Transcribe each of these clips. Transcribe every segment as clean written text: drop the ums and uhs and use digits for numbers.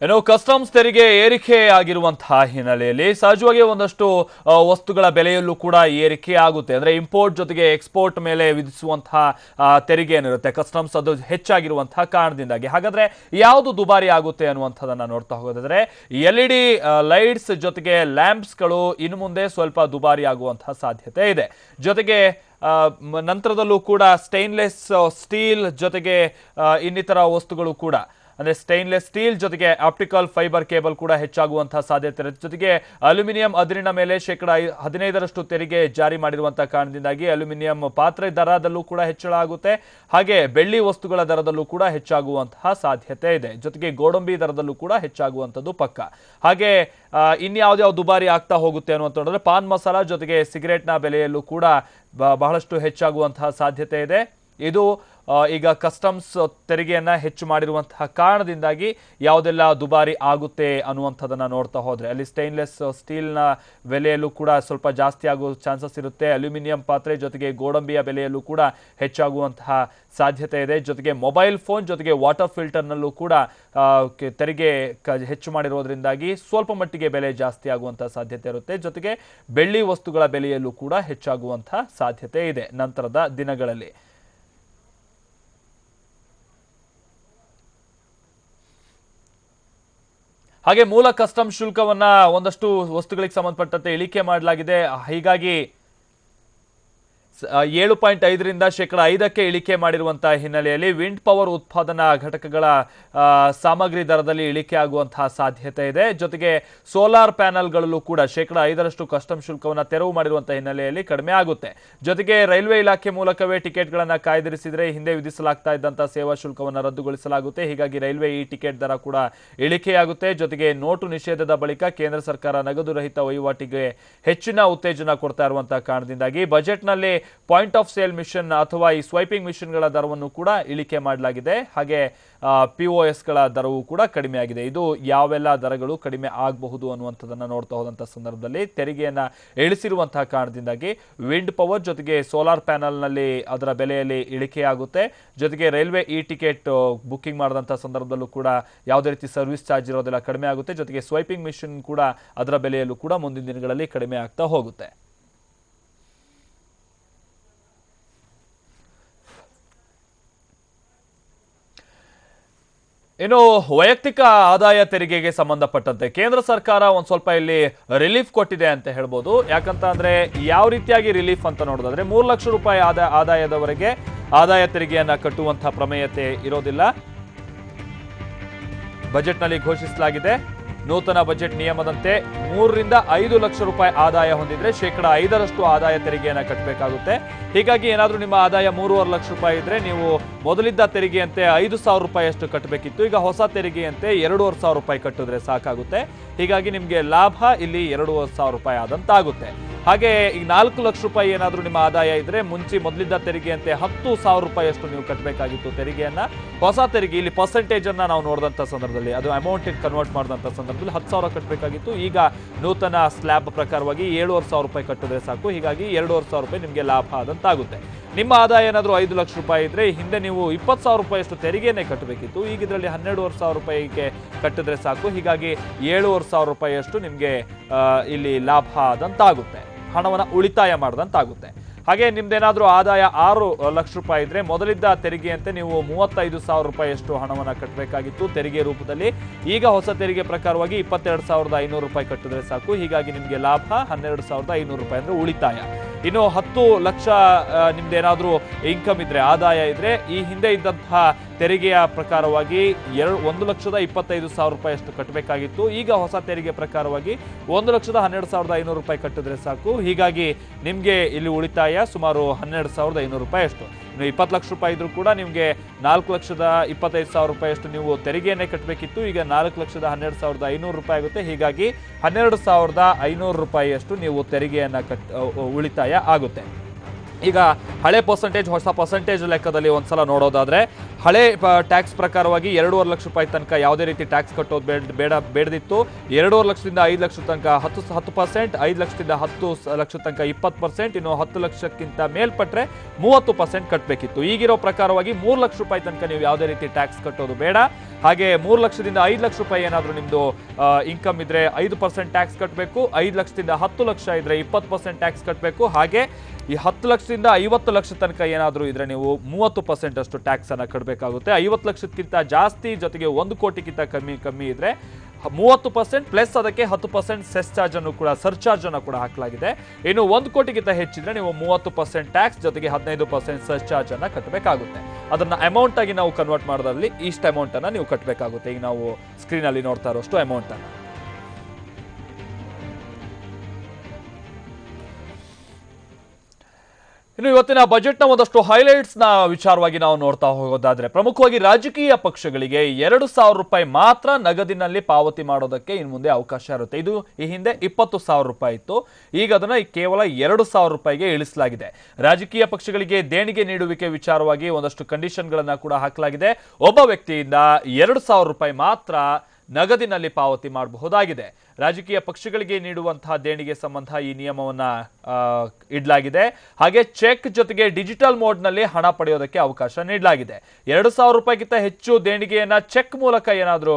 ಏನೋ ಕಸ್ಟಮ್ಸ್ ತೆರಿಗೆ ಏರಿಕೆ ಆಗಿರುವಂತಹ ಹಿನ್ನೆಲೆಯಲ್ಲಿ ಸಹಜವಾಗಿ ಒಂದಷ್ಟು ವಸ್ತುಗಳ ಬೆಲೆಯಲ್ಲೂ ಕೂಡ ಏರಿಕೆ ಆಗುತ್ತೆ. ಅಂದ್ರೆ ಇಂಪೋರ್ಟ್ ಜೊತೆಗೆ ಎಕ್ಸ್ಪೋರ್ಟ್ ಮೇಲೆ ವಿಧಿಸುವಂತಹ ತೆರಿಗೆ ಏನಿರುತ್ತೆ ಕಸ್ಟಮ್ಸ್ ಅದು ಹೆಚ್ಚಾಗಿರುವಂತಹ ಕಾರಣದಿಂದಾಗಿ. ಹಾಗಾದ್ರೆ ಯಾವುದು ದುಬಾರಿ ಆಗುತ್ತೆ ಅನ್ನುವಂಥದ್ದನ್ನ ನೋಡ್ತಾ ಹೋಗೋದಾದ್ರೆ LED ಲೈಟ್ಸ್ ಜೊತೆಗೆ ಲ್ಯಾಂಪ್ಸ್ಗಳು ಇನ್ನು ಮುಂದೆ ಸ್ವಲ್ಪ ದುಬಾರಿ ಆಗುವಂತಹ ಸಾಧ್ಯತೆ ಇದೆ. ಜೊತೆಗೆ ನಂತರದಲ್ಲೂ ಕೂಡ ಸ್ಟೈನ್ಲೆಸ್ ಸ್ಟೀಲ್ ಜೊತೆಗೆ ಇನ್ನಿತರ ವಸ್ತುಗಳು ಕೂಡ ಅಂದ್ರೆ ಸ್ಟೈನ್ಲೆಸ್ ಸ್ಟೀಲ್ ಜೊತೆಗೆ ಆಪ್ಟಿಕಲ್ ಫೈಬರ್ ಕೇಬಲ್ ಕೂಡ ಹೆಚ್ಚಾಗುವಂತಹ ಸಾಧ್ಯತೆ ಇರುತ್ತೆ. ಜೊತೆಗೆ ಅಲ್ಯೂಮಿನಿಯಂ ಅದಿರಿನ ಮೇಲೆ 15% ತೆರಿಗೆ ಜಾರಿ ಮಾಡಿರುವಂತಹ ಕಾರಣದಿಂದಾಗಿ ಅಲ್ಯೂಮಿನಿಯಂ ಪಾತ್ರೆ ದರದಲ್ಲೂ ಕೂಡ ಹೆಚ್ಚಳ ಆಗುತ್ತೆ. ಹಾಗೆ ಬೆಳ್ಳಿ ವಸ್ತುಗಳ ದರದಲ್ಲೂ ಕೂಡ ಹೆಚ್ಚಾಗುವಂತಹ ಸಾಧ್ಯತೆ ಇದೆ. ಜೊತೆಗೆ ಗೋಡಂಬಿ ದರದಲ್ಲೂ ಕೂಡ ಹೆಚ್ಚಾಗುವಂಥದ್ದು ಪಕ್ಕ. ಹಾಗೆ ಇನ್ಯಾವ್ದು ದುಬಾರಿ ಆಗ್ತಾ ಹೋಗುತ್ತೆ ಅನ್ನುವಂಥದ್ದು ಪಾನ್ ಮಸಾಲ ಜೊತೆಗೆ ಸಿಗರೇಟ್ನ ಬೆಲೆಯಲ್ಲೂ ಕೂಡ ಬಹಳಷ್ಟು ಹೆಚ್ಚಾಗುವಂತಹ ಸಾಧ್ಯತೆ ಇದೆ. ಇದು ಈಗ ಕಸ್ಟಮ್ಸ್ ತೆರಿಗೆಯನ್ನ ಹೆಚ್ಚು ಮಾಡಿರುವಂತಹ ಕಾರಣದಿಂದಾಗಿ ಯಾವುದೆಲ್ಲ ದುಬಾರಿ ಆಗುತ್ತೆ ಅನ್ನುವಂಥದ್ದನ್ನ ನೋಡ್ತಾ ಹೋದ್ರೆ ಅಲ್ಲಿ ಸ್ಟೈನ್ಲೆಸ್ ಸ್ಟೀಲ್ನ ಬೆಲೆಯಲ್ಲೂ ಕೂಡ ಸ್ವಲ್ಪ ಜಾಸ್ತಿ ಆಗುವ ಚಾನ್ಸಸ್ ಇರುತ್ತೆ. ಅಲ್ಯೂಮಿನಿಯಂ ಪಾತ್ರೆ ಜೊತೆಗೆ ಗೋಡಂಬಿಯ ಬೆಲೆಯಲ್ಲೂ ಕೂಡ ಹೆಚ್ಚಾಗುವಂತಹ ಸಾಧ್ಯತೆ ಇದೆ. ಜೊತೆಗೆ ಮೊಬೈಲ್ ಫೋನ್ ಜೊತೆಗೆ ವಾಟರ್ ಫಿಲ್ಟರ್ನಲ್ಲೂ ಕೂಡ ತೆರಿಗೆ ಹೆಚ್ಚು ಮಾಡಿರೋದ್ರಿಂದಾಗಿ ಸ್ವಲ್ಪ ಮಟ್ಟಿಗೆ ಬೆಲೆ ಜಾಸ್ತಿ ಆಗುವಂತಹ ಸಾಧ್ಯತೆ ಇರುತ್ತೆ. ಜೊತೆಗೆ ಬೆಳ್ಳಿ ವಸ್ತುಗಳ ಬೆಲೆಯಲ್ಲೂ ಕೂಡ ಹೆಚ್ಚಾಗುವಂತಹ ಸಾಧ್ಯತೆ ಇದೆ ನಂತರದ ದಿನಗಳಲ್ಲಿ. ಹಾಗೆ ಮೂಲ ಕಸ್ಟಮ್ ಶುಲ್ಕವನ್ನ ಒಂದಷ್ಟು ವಸ್ತುಗಳಿಗೆ ಸಂಬಂಧಪಟ್ಟಂತೆ ಇಳಿಕೆ ಮಾಡಲಾಗಿದೆ. ಹೀಗಾಗಿ 7.5ರಿಂದ 5% ಇಳಿಕೆ ಮಾಡಿರುವಂತಹ ಹಿನ್ನೆಲೆಯಲ್ಲಿ ವಿಂಡ್ ಪವರ್ ಉತ್ಪಾದನಾ ಘಟಕಗಳ ಸಾಮಗ್ರಿ ದರದಲ್ಲಿ ಇಳಿಕೆ ಆಗುವಂತಹ ಸಾಧ್ಯತೆ ಇದೆ. ಜೊತೆಗೆ ಸೋಲಾರ್ ಪ್ಯಾನಲ್ಗಳಲ್ಲೂ ಕೂಡ 5% ಕಸ್ಟಮ್ ಶುಲ್ಕವನ್ನು ತೆರವು ಮಾಡಿರುವಂತಹ ಹಿನ್ನೆಲೆಯಲ್ಲಿ ಕಡಿಮೆ ಆಗುತ್ತೆ. ಜೊತೆಗೆ ರೈಲ್ವೆ ಇಲಾಖೆ ಮೂಲಕವೇ ಟಿಕೆಟ್ಗಳನ್ನು ಕಾಯ್ದಿರಿಸಿದ್ರೆ ಹಿಂದೆ ವಿಧಿಸಲಾಗ್ತಾ ಇದ್ದಂತಹ ಸೇವಾ ಶುಲ್ಕವನ್ನು ರದ್ದುಗೊಳಿಸಲಾಗುತ್ತೆ. ಹೀಗಾಗಿ ರೈಲ್ವೆ ಈ ಟಿಕೆಟ್ ದರ ಕೂಡ ಇಳಿಕೆಯಾಗುತ್ತೆ. ಜೊತೆಗೆ ನೋಟು ನಿಷೇಧದ ಬಳಿಕ ಕೇಂದ್ರ ಸರ್ಕಾರ ನಗದು ರಹಿತ ವಹಿವಾಟಿಗೆ ಹೆಚ್ಚಿನ ಉತ್ತೇಜನ ಕೊಡ್ತಾ ಇರುವಂತಹ ಕಾರಣದಿಂದಾಗಿ ಬಜೆಟ್ನಲ್ಲಿ ಪಾಯಿಂಟ್ ಆಫ್ ಸೇಲ್ ಮಿಷನ್ ಅಥವಾ ಈ ಸ್ವೈಪಿಂಗ್ ಮಿಷನ್ಗಳ ದರವನ್ನು ಕೂಡ ಇಳಿಕೆ ಮಾಡಲಾಗಿದೆ. ಹಾಗೆ POS ಗಳ ದರವೂ ಕೂಡ ಕಡಿಮೆ ಆಗಿದೆ. ಇದು ಯಾವೆಲ್ಲ ದರಗಳು ಕಡಿಮೆ ಆಗಬಹುದು ಅನ್ನುವಂಥದ್ದನ್ನು ನೋಡ್ತಾ ಹೋದಂತಹ ಸಂದರ್ಭದಲ್ಲಿ ತೆರಿಗೆಯನ್ನ ಇಳಿಸಿರುವಂತಹ ಕಾರಣದಿಂದಾಗಿ ವಿಂಡ್ ಪವರ್ ಜೊತೆಗೆ ಸೋಲಾರ್ ಪ್ಯಾನಲ್ನಲ್ಲಿ ಅದರ ಬೆಲೆಯಲ್ಲಿ ಇಳಿಕೆಯಾಗುತ್ತೆ. ಜೊತೆಗೆ ರೈಲ್ವೆ ಈ ಟಿಕೆಟ್ ಬುಕ್ಕಿಂಗ್ ಮಾಡಿದಂತಹ ಸಂದರ್ಭದಲ್ಲೂ ಕೂಡ ಯಾವುದೇ ರೀತಿ ಸರ್ವಿಸ್ ಚಾರ್ಜ್ ಇರೋದೆಲ್ಲ ಕಡಿಮೆ ಆಗುತ್ತೆ. ಜೊತೆಗೆ ಸ್ವೈಪಿಂಗ್ ಮಿಷನ್ ಕೂಡ ಅದರ ಬೆಲೆಯಲ್ಲೂ ಕೂಡ ಮುಂದಿನ ದಿನಗಳಲ್ಲಿ ಕಡಿಮೆ ಆಗ್ತಾ ಹೋಗುತ್ತೆ. ಇನ್ನು ವೈಯಕ್ತಿಕ ಆದಾಯ ತೆರಿಗೆಗೆ ಸಂಬಂಧಪಟ್ಟಂತೆ ಕೇಂದ್ರ ಸರ್ಕಾರ ಒಂದ್ ಸ್ವಲ್ಪ ಇಲ್ಲಿ ರಿಲೀಫ್ ಕೊಟ್ಟಿದೆ ಅಂತ ಹೇಳ್ಬೋದು. ಯಾಕಂತ ಅಂದ್ರೆ ಯಾವ ರೀತಿಯಾಗಿ ರಿಲೀಫ್ ಅಂತ ನೋಡೋದಾದ್ರೆ 3 ಲಕ್ಷ ರೂಪಾಯಿ ಆದಾಯದವರೆಗೆ ಆದಾಯ ತೆರಿಗೆಯನ್ನ ಕಟ್ಟುವಂತಹ ಪ್ರಮೇಯತೆ ಇರೋದಿಲ್ಲ. ಬಜೆಟ್ನಲ್ಲಿ ಘೋಷಿಸಲಾಗಿದೆ. ನೂತನ ಬಜೆಟ್ ನಿಯಮದಂತೆ 3ರಿಂದ 5 ಲಕ್ಷ ರೂಪಾಯಿ ಆದಾಯ ಹೊಂದಿದ್ರೆ 5% ಆದಾಯ ತೆರಿಗೆಯನ್ನ ಕಟ್ಟಬೇಕಾಗುತ್ತೆ. ಹೀಗಾಗಿ ಏನಾದ್ರೂ ನಿಮ್ಮ ಆದಾಯ 3.5 ಲಕ್ಷ ರೂಪಾಯಿ ಇದ್ರೆ ನೀವು ಮೊದಲಿದ್ದ ತೆರಿಗೆಯಂತೆ 5,000 ರೂಪಾಯಿಯಷ್ಟು ಕಟ್ಟಬೇಕಿತ್ತು. ಈಗ ಹೊಸ ತೆರಿಗೆಯಂತೆ 2,500 ರೂಪಾಯಿ ಕಟ್ಟಿದ್ರೆ ಸಾಕಾಗುತ್ತೆ. ಹೀಗಾಗಿ ನಿಮಗೆ ಲಾಭ ಇಲ್ಲಿ 2,500 ರೂಪಾಯಿ ಆದಂತಾಗುತ್ತೆ. ಹಾಗೆ ಈಗ 4 ಲಕ್ಷ ರೂಪಾಯಿ ಏನಾದರೂ ನಿಮ್ಮ ಆದಾಯ ಇದ್ರೆ ಮೊದಲಿದ್ದ ತೆರಿಗೆಯಂತೆ 10,000 ರೂಪಾಯಿಯಷ್ಟು ನೀವು ಕಟ್ಟಬೇಕಾಗಿತ್ತು ತೆರಿಗೆಯನ್ನ. ಹೊಸ ತೆರಿಗೆ ಇಲ್ಲಿ ಪರ್ಸೆಂಟೇಜ್ ಅನ್ನ ನಾವು ನೋಡಿದಂಥ ಸಂದರ್ಭದಲ್ಲಿ ಅದು ಅಮೌಂಟ್ ಕನ್ವರ್ಟ್ ಮಾಡಿದಂಥ ಸಂದರ್ಭದಲ್ಲಿ 10,000 ಕಟ್ಟಬೇಕಾಗಿತ್ತು. ಈಗ ನೂತನ ಸ್ಲ್ಯಾಬ್ ಪ್ರಕಾರವಾಗಿ 7,500 ರೂಪಾಯಿ ಕಟ್ಟಿದ್ರೆ ಸಾಕು. ಹೀಗಾಗಿ 2,500 ರೂಪಾಯಿ ನಿಮಗೆ ಲಾಭ ಆದಂತಾಗುತ್ತೆ. ನಿಮ್ಮ ಆದಾಯ ಏನಾದರೂ 5 ಲಕ್ಷ ರೂಪಾಯಿ ಇದ್ರೆ ಹಿಂದೆ ನೀವು 20,000 ರೂಪಾಯಿಯಷ್ಟು ತೆರಿಗೆಯನ್ನೇ ಕಟ್ಟಬೇಕಿತ್ತು. ಈಗ ಇದರಲ್ಲಿ 12,500 ರೂಪಾಯಿಗೆ ಕಟ್ಟಿದ್ರೆ ಸಾಕು. ಹೀಗಾಗಿ 7,500 ರೂಪಾಯಿಯಷ್ಟು ನಿಮಗೆ ಇಲ್ಲಿ ಲಾಭ ಆದಂತಾಗುತ್ತೆ, ಹಣವನ್ನು ಉಳಿತಾಯ ಮಾಡಿದಂತಾಗುತ್ತೆ. ಹಾಗೆ ನಿಮ್ದೇನಾದ್ರೂ ಆದಾಯ 6 ಲಕ್ಷ ರೂಪಾಯಿ ಇದ್ರೆ ಮೊದಲಿದ್ದ ತೆರಿಗೆಯಂತೆ ನೀವು 35,000 ರೂಪಾಯಿಯಷ್ಟು ಹಣವನ್ನು ಕಟ್ಟಬೇಕಾಗಿತ್ತು ತೆರಿಗೆ ರೂಪದಲ್ಲಿ. ಈಗ ಹೊಸ ತೆರಿಗೆ ಪ್ರಕಾರವಾಗಿ 22,500 ರೂಪಾಯಿ ಕಟ್ಟಿದ್ರೆ ಸಾಕು. ಹೀಗಾಗಿ ನಿಮಗೆ ಲಾಭ 12,500 ರೂಪಾಯಿ ಅಂದ್ರೆ ಉಳಿತಾಯ. ಇನ್ನು 10 ಲಕ್ಷ ನಿಮ್ದೇನಾದ್ರೂ ಇನ್ಕಮ್ ಇದ್ರೆ ಆದಾಯ ಇದ್ರೆ ಈ ಹಿಂದೆ ಇದ್ದಂತಹ ತೆರಿಗೆಯ ಪ್ರಕಾರವಾಗಿ 1,25,000 ರೂಪಾಯಿಯಷ್ಟು ಕಟ್ಟಬೇಕಾಗಿತ್ತು. ಈಗ ಹೊಸ ತೆರಿಗೆ ಪ್ರಕಾರವಾಗಿ 1,12,500 ರೂಪಾಯಿ ಕಟ್ಟಿದ್ರೆ ಸಾಕು. ಹೀಗಾಗಿ ನಿಮಗೆ ಇಲ್ಲಿ ಉಳಿತಾಯ ಸುಮಾರು 12,500 ರೂಪಾಯಿ ಅಷ್ಟು. ಇನ್ನು 20 ಲಕ್ಷ ರೂಪಾಯಿ ಇದ್ರೂ ಕೂಡ ನಿಮಗೆ 4,25,000 ರೂಪಾಯಿಯಷ್ಟು ನೀವು ತೆರಿಗೆಯನ್ನೇ ಕಟ್ಟಬೇಕಿತ್ತು. ಈಗ 4,12,500 ರೂಪಾಯಿ ಆಗುತ್ತೆ. ಹೀಗಾಗಿ 12,500 ರೂಪಾಯಿಯಷ್ಟು ನೀವು ತೆರಿಗೆಯನ್ನ ಉಳಿತಾಯ ಆಗುತ್ತೆ. ಈಗ ಹಳೆ ಪರ್ಸೆಂಟೇಜ್ ಹೊಸ ಪರ್ಸೆಂಟೇಜ್ ಲೆಕ್ಕದಲ್ಲಿ ಒಂದ್ಸಲ ನೋಡೋದಾದ್ರೆ ಹಳೆ ಟ್ಯಾಕ್ಸ್ ಪ್ರಕಾರವಾಗಿ 2.5 ಲಕ್ಷ ರೂಪಾಯಿ ತನಕ ಯಾವುದೇ ರೀತಿ ಟ್ಯಾಕ್ಸ್ ಕಟ್ಟೋದು ಬೇಡದಿತ್ತು. 2.5 ಲಕ್ಷದಿಂದ 5 ಲಕ್ಷ ತನಕ 10%, 5 ಲಕ್ಷದಿಂದ 10 ಲಕ್ಷ ತನಕ 20%, ಇನ್ನು 10 ಲಕ್ಷಕ್ಕಿಂತ ಮೇಲ್ಪಟ್ರೆ 30% ಕಟ್ಟಬೇಕಿತ್ತು. ಈಗಿರೋ ಪ್ರಕಾರವಾಗಿ 3 ಲಕ್ಷ ರೂಪಾಯಿ ತನಕ ನೀವು ಯಾವುದೇ ರೀತಿ ಟ್ಯಾಕ್ಸ್ ಕಟ್ಟೋದು ಬೇಡ. ಹಾಗೆ 3 ಲಕ್ಷದಿಂದ 5 ಲಕ್ಷ ರೂಪಾಯಿ ಏನಾದರೂ ನಿಮ್ಮದು ಇನ್ಕಮ್ ಇದ್ರೆ 5% ಟ್ಯಾಕ್ಸ್ ಕಟ್ಟಬೇಕು. 5 ಲಕ್ಷದಿಂದ 10 ಲಕ್ಷ ಇದ್ರೆ 20% ಟ್ಯಾಕ್ಸ್ ಕಟ್ಟಬೇಕು. ಹಾಗೆ ಈ 10 ಲಕ್ಷದಿಂದ 50 ಲಕ್ಷ ತನಕ ಏನಾದರೂ ಇದ್ರೆ ನೀವು 30% ಅಷ್ಟು ಟ್ಯಾಕ್ಸ್ ಅನ್ನ ಕಟ್ಟಬೇಕಾಗುತ್ತೆ. 50 ಲಕ್ಷಕ್ಕಿಂತ ಜಾಸ್ತಿ ಜೊತೆಗೆ 1 ಕೋಟಿಗಿಂತ ಕಮ್ಮಿ ಇದ್ರೆ 30% ಪ್ಲಸ್ ಅದಕ್ಕೆ 10% ಸೆಸ್ ಚಾರ್ಜ್ ಅನ್ನು ಕೂಡ ಸರ್ಚಾರ್ಜ್ ಅನ್ನು ಕೂಡ ಹಾಕಲಾಗಿದೆ. ಇನ್ನು 1 ಕೋಟಿಗಿಂತ ಹೆಚ್ಚಿದ್ರೆ ನೀವು 30% ಟ್ಯಾಕ್ಸ್ ಜೊತೆಗೆ 15% ಸೆಸ್ ಚಾರ್ಜ್ ಅನ್ನ ಕಟ್ಟಬೇಕಾಗುತ್ತೆ. ಅದನ್ನ ಅಮೌಂಟ್ ಆಗಿ ನಾವು ಕನ್ವರ್ಟ್ ಮಾಡೋದ್ರಲ್ಲಿ ಇಷ್ಟು ಅಮೌಂಟ್ ಅನ್ನ ನೀವು ಕಟ್ಟಬೇಕಾಗುತ್ತೆ. ಈಗ ನಾವು ಸ್ಕ್ರೀನ್ ಅಲ್ಲಿ ನೋಡ್ತಾ ಇರೋಷ್ಟು ಅಮೌಂಟ್ ಅನ್ನ. ಇನ್ನು ಇವತ್ತಿನ ಬಜೆಟ್ನ ಒಂದಷ್ಟು ಹೈಲೈಟ್ಸ್ನ ವಿಚಾರವಾಗಿ ನಾವು ನೋಡ್ತಾ ಹೋಗೋದಾದ್ರೆ ಪ್ರಮುಖವಾಗಿ ರಾಜಕೀಯ ಪಕ್ಷಗಳಿಗೆ 2,000 ರೂಪಾಯಿ ಮಾತ್ರ ನಗದಿನಲ್ಲಿ ಪಾವತಿ ಮಾಡೋದಕ್ಕೆ ಇನ್ನು ಮುಂದೆ ಅವಕಾಶ ಇರುತ್ತೆ. ಇದು ಈ ಹಿಂದೆ 20,000 ರೂಪಾಯಿ ಇತ್ತು. ಈಗ ಅದನ್ನ ಕೇವಲ 2,000 ರೂಪಾಯಿಗೆ ಇಳಿಸಲಾಗಿದೆ. ರಾಜಕೀಯ ಪಕ್ಷಗಳಿಗೆ ದೇಣಿಗೆ ನೀಡುವಿಕೆ ವಿಚಾರವಾಗಿ ಒಂದಷ್ಟು ಕಂಡೀಷನ್ಗಳನ್ನ ಕೂಡ ಹಾಕಲಾಗಿದೆ. ಒಬ್ಬ ವ್ಯಕ್ತಿಯಿಂದ 2,000 ರೂಪಾಯಿ ಮಾತ್ರ ನಗದಿನಲ್ಲಿ ಪಾವತಿ ಮಾಡಬಹುದಾಗಿದೆ. ರಾಜಕೀಯ ಪಕ್ಷಗಳಿಗೆ ನೀಡುವಂತಹ ದೇಣಿಗೆ ಸಂಬಂಧ ಈ ನಿಯಮವನ್ನ ಇಡಲಾಗಿದೆ. ಹಾಗೆ ಚೆಕ್ ಜೊತೆಗೆ ಡಿಜಿಟಲ್ ಮೋಡ್ನಲ್ಲಿ ಹಣ ಪಡೆಯೋದಕ್ಕೆ ಅವಕಾಶ ನೀಡಲಾಗಿದೆ. 2,000 ರೂಪಾಯಿಗಿಂತ ಹೆಚ್ಚು ದೇಣಿಗೆಯನ್ನ ಚೆಕ್ ಮೂಲಕ ಏನಾದರೂ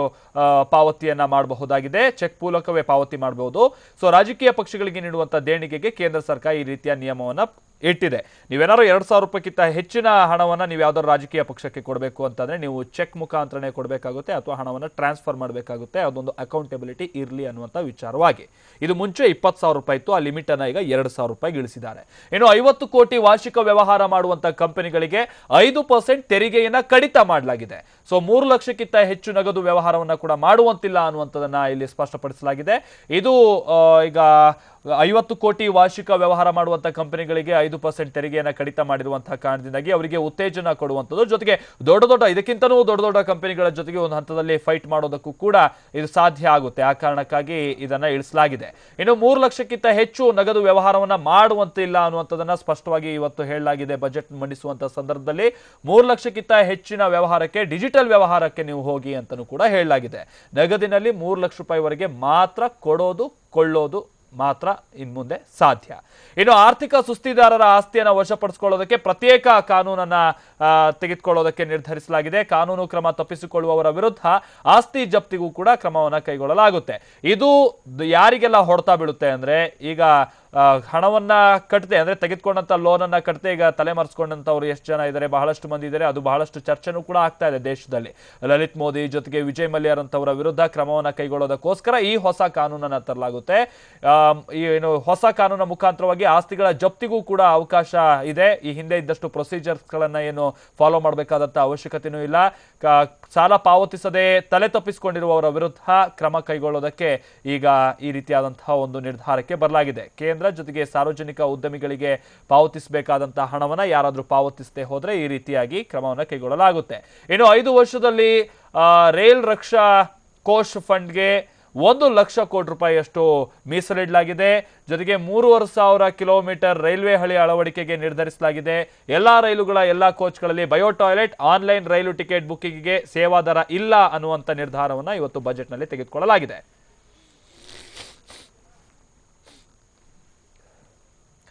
ಪಾವತಿಯನ್ನ ಮಾಡಬಹುದಾಗಿದೆ. ಚೆಕ್ ಮೂಲಕವೇ ಪಾವತಿ ಮಾಡಬಹುದು. ಸೊ ರಾಜಕೀಯ ಪಕ್ಷಗಳಿಗೆ ನೀಡುವಂತಹ ದೇಣಿಗೆಗೆ ಕೇಂದ್ರ ಸರ್ಕಾರ ಈ ರೀತಿಯ ನಿಯಮವನ್ನ ಇಟ್ಟಿದೆ. ನೀವೇನಾದ್ರು 2,000 ರೂಪಾಯಿಗಿಂತ ಹೆಚ್ಚಿನ ಹಣವನ್ನ ನೀವು ಯಾವ್ದಾದ್ರು ರಾಜಕೀಯ ಪಕ್ಷಕ್ಕೆ ಕೊಡಬೇಕು ಅಂತಂದ್ರೆ ನೀವು ಚೆಕ್ ಮುಖಾಂತರನೇ ಕೊಡಬೇಕಾಗುತ್ತೆ ಅಥವಾ ಹಣವನ್ನ ಟ್ರಾನ್ಸ್ಫರ್ ಮಾಡಬೇಕಾಗುತ್ತೆ. ಅದೊಂದು ಅಕೌಂಟಬಿಲಿಟಿ ಇರಲಿ ಅನ್ನುವಂಥ ವಿಚಾರವಾಗಿ. ಇದು ಮುಂಚೆ 20,000 ರೂಪಾಯಿ ಇತ್ತು. ಆ ಲಿಮಿಟ್ ಅನ್ನ ಈಗ 2,000 ರೂಪಾಯಿಗೆ ಇಳಿಸಿದ್ದಾರೆ. ಇನ್ನು 50 ಕೋಟಿ ವಾರ್ಷಿಕ ವ್ಯವಹಾರ ಮಾಡುವಂತ ಕಂಪನಿಗಳಿಗೆ 5% ತೆರಿಗೆಯನ್ನ ಕಡಿತ ಮಾಡಲಾಗಿದೆ. ಸೊ 3 ಲಕ್ಷಕ್ಕಿಂತ ಹೆಚ್ಚು ನಗದು ವ್ಯವಹಾರವನ್ನ ಕೂಡ ಮಾಡುವಂತಿಲ್ಲ ಅನ್ನುವಂಥದ್ದನ್ನ ಇಲ್ಲಿ ಸ್ಪಷ್ಟಪಡಿಸಲಾಗಿದೆ. ಇದು ಈಗ 50 ಕೋಟಿ ವಾರ್ಷಿಕ ವ್ಯವಹಾರ ಮಾಡುವಂತಹ ಕಂಪನಿಗಳಿಗೆ 5% ತೆರಿಗೆಯನ್ನು ಕಡಿತ ಮಾಡಿರುವಂತಹ ಕಾರಣದಿಂದಾಗಿ ಅವರಿಗೆ ಉತ್ತೇಜನ ಕೊಡುವಂಥದ್ದು, ಜೊತೆಗೆ ಇದಕ್ಕಿಂತನೂ ದೊಡ್ಡ ಕಂಪನಿಗಳ ಜೊತೆಗೆ ಒಂದು ಹಂತದಲ್ಲಿ ಫೈಟ್ ಮಾಡೋದಕ್ಕೂ ಕೂಡ ಇದು ಸಾಧ್ಯ ಆಗುತ್ತೆ. ಆ ಕಾರಣಕ್ಕಾಗಿ ಇದನ್ನ ಇಳಿಸಲಾಗಿದೆ. ಇನ್ನು 3 ಲಕ್ಷಕ್ಕಿಂತ ಹೆಚ್ಚು ನಗದು ವ್ಯವಹಾರವನ್ನ ಮಾಡುವಂತಿಲ್ಲ ಅನ್ನುವಂಥದ್ದನ್ನ ಸ್ಪಷ್ಟವಾಗಿ ಇವತ್ತು ಹೇಳಲಾಗಿದೆ. ಬಜೆಟ್ ಮಂಡಿಸುವಂತಹ ಸಂದರ್ಭದಲ್ಲಿ 3 ಲಕ್ಷಕ್ಕಿಂತ ಹೆಚ್ಚಿನ ವ್ಯವಹಾರಕ್ಕೆ ಡಿಜಿಟಲ್ ವ್ಯವಹಾರಕ್ಕೆ ನೀವು ಹೋಗಿ ಅಂತಲೂ ಕೂಡ ಹೇಳಲಾಗಿದೆ. ನಗದಿನಲ್ಲಿ 3 ಲಕ್ಷ ರೂಪಾಯಿವರೆಗೆ ಮಾತ್ರ ಕೊಳ್ಳೋದು ಮಾತ್ರ ಇನ್ ಮುಂದೆ ಸಾಧ್ಯ. ಇನ್ನು ಆರ್ಥಿಕ ಸುಸ್ತಿದಾರರ ಆಸ್ತಿಯನ್ನು ವಶಪಡಿಸಿಕೊಳ್ಳೋದಕ್ಕೆ ಪ್ರತ್ಯೇಕ ಕಾನೂನನ್ನ ತೆಗೆದುಕೊಳ್ಳೋದಕ್ಕೆ ನಿರ್ಧರಿಸಲಾಗಿದೆ. ಕಾನೂನು ಕ್ರಮ ತಪ್ಪಿಸಿಕೊಳ್ಳುವವರ ವಿರುದ್ಧ ಆಸ್ತಿ ಜಪ್ತಿಗೂ ಕೂಡ ಕ್ರಮವನ್ನು ಕೈಗೊಳ್ಳಲಾಗುತ್ತೆ. ಇದು ಯಾರಿಗೆಲ್ಲ ಹೊಡೆತ ಬೀಳುತ್ತೆ ಅಂದ್ರೆ, ಈಗ ಹಣವನ್ನ ಕಟ್ಟದೆ ಅಂದ್ರೆ ತೆಗೆದುಕೊಂಡಂತ ಲೋನ್ ಅನ್ನ ಕಟ್ಟದೆ ಈಗ ತಲೆಮರೆಸ್ಕೊಂಡಂತವ್ರು ಎಷ್ಟು ಜನ ಇದ್ದಾರೆ, ಬಹಳಷ್ಟು ಮಂದಿ ಇದ್ದಾರೆ. ಅದು ಬಹಳಷ್ಟು ಚರ್ಚೆನೂ ಕೂಡ ಆಗ್ತಾ ಇದೆ ದೇಶದಲ್ಲಿ. ಲಲಿತ್ ಮೋದಿ ಜೊತೆಗೆ ವಿಜಯ್ ಮಲ್ಯರಂತವರ ವಿರುದ್ಧ ಕ್ರಮವನ್ನ ಕೈಗೊಳ್ಳೋದಕ್ಕೋಸ್ಕರ ಈ ಹೊಸ ಕಾನೂನನ್ನ ತರಲಾಗುತ್ತೆ. ಏನು ಹೊಸ ಕಾನೂನಿನ ಮುಖಾಂತರವಾಗಿ ಆಸ್ತಿಗಳ ಜಪ್ತಿಗೂ ಕೂಡ ಅವಕಾಶ ಇದೆ. ಈ ಹಿಂದೆ ಇದ್ದಷ್ಟು ಪ್ರೊಸೀಜರ್ಸ್ ಗಳನ್ನ ಏನು ಫಾಲೋ ಮಾಡಬೇಕಾದಂತ ಅವಶ್ಯಕತೆನೂ ಇಲ್ಲ. ಸಾಲ ಪಾವತಿಸದೆ ತಲೆ ತಪ್ಪಿಸಿಕೊಂಡಿರುವವರ ವಿರುದ್ಧ ಕ್ರಮ ಕೈಗೊಳ್ಳೋದಕ್ಕೆ ಈಗ ಈ ರೀತಿಯಾದಂತಹ ಒಂದು ನಿರ್ಧಾರಕ್ಕೆ ಬರಲಾಗಿದೆ. ಕೇಂದ್ರ ಜೊತೆಗೆ ಸಾರ್ವಜನಿಕ ಉದ್ಯಮಿಗಳಿಗೆ ಪಾವತಿಸಬೇಕಾದಂತಹ ಹಣವನ್ನ ಯಾರಾದ್ರೂ ಪಾವತಿಸದೆ ಹೋದ್ರೆ ಈ ರೀತಿಯಾಗಿ ಕ್ರಮವನ್ನ ಕೈಗೊಳ್ಳಲಾಗುತ್ತೆ. ಇನ್ನು 5 ವರ್ಷದಲ್ಲಿ ರೈಲ್ ರಕ್ಷಾ ಕೋಶ್ ಫಂಡ್ಗೆ 1 ಲಕ್ಷ ಕೋಟಿ ರೂಪಾಯಿಯಷ್ಟು ಮೀಸಲಿಡಲಾಗಿದೆ. ಜೊತೆಗೆ 3,500 ಕಿಲೋಮೀಟರ್ ರೈಲ್ವೆ ಹಳಿ ಅಳವಡಿಕೆಗೆ ನಿರ್ಧರಿಸಲಾಗಿದೆ. ಎಲ್ಲಾ ರೈಲುಗಳ ಎಲ್ಲಾ ಕೋಚ್ಗಳಲ್ಲಿ ಬಯೋ ಟಾಯ್ಲೆಟ್, ಆನ್ಲೈನ್ ರೈಲು ಟಿಕೆಟ್ ಬುಕ್ಕಿಂಗ್ಗೆ ಸೇವಾದರ ಇಲ್ಲ ಅನ್ನುವಂಥ ನಿರ್ಧಾರವನ್ನು ಇವತ್ತು ಬಜೆಟ್ನಲ್ಲಿ ತೆಗೆದುಕೊಳ್ಳಲಾಗಿದೆ.